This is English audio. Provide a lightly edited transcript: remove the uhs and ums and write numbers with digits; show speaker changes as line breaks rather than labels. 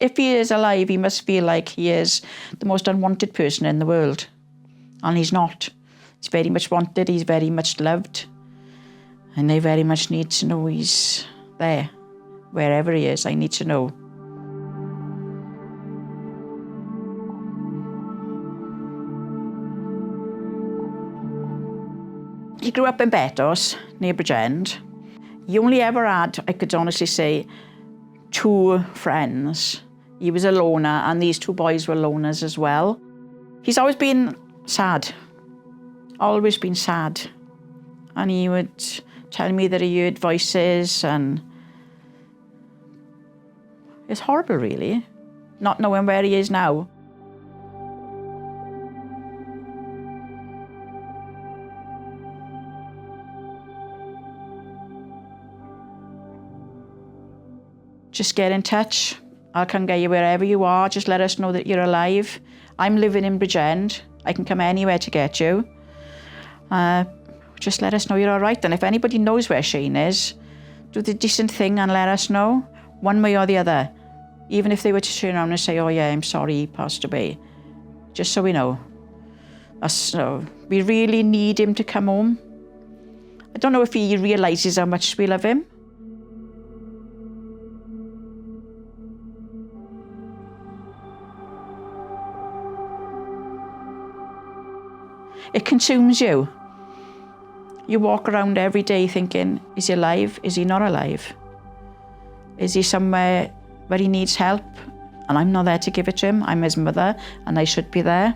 If he is alive, he must feel like he is the most unwanted person in the world. And he's not. He's very much wanted, he's very much loved. And they very much need to know he's there. Wherever he is, I need to know. He grew up in Betws, near Bridgend. He only ever had, I could honestly say, 2 friends. He was a loner, and these 2 boys were loners as well. He's always been sad. Always been sad. And he would tell me that he heard voices, and it's horrible, really, not knowing where he is now. Just get in touch. I'll come get you wherever you are. Just let us know that you're alive. I'm living in Bridgend. I can come anywhere to get you. Just let us know you're all right. And if anybody knows where Shane is, do the decent thing and let us know, one way or the other. Even if they were to turn around and say, oh yeah, I'm sorry, he passed away. Just so we know. We really need him to come home. I don't know if he realises how much we love him. It consumes you. You walk around every day thinking, is he alive? Is he not alive? Is he somewhere where he needs help? And I'm not there to give it to him. I'm his mother, and I should be there.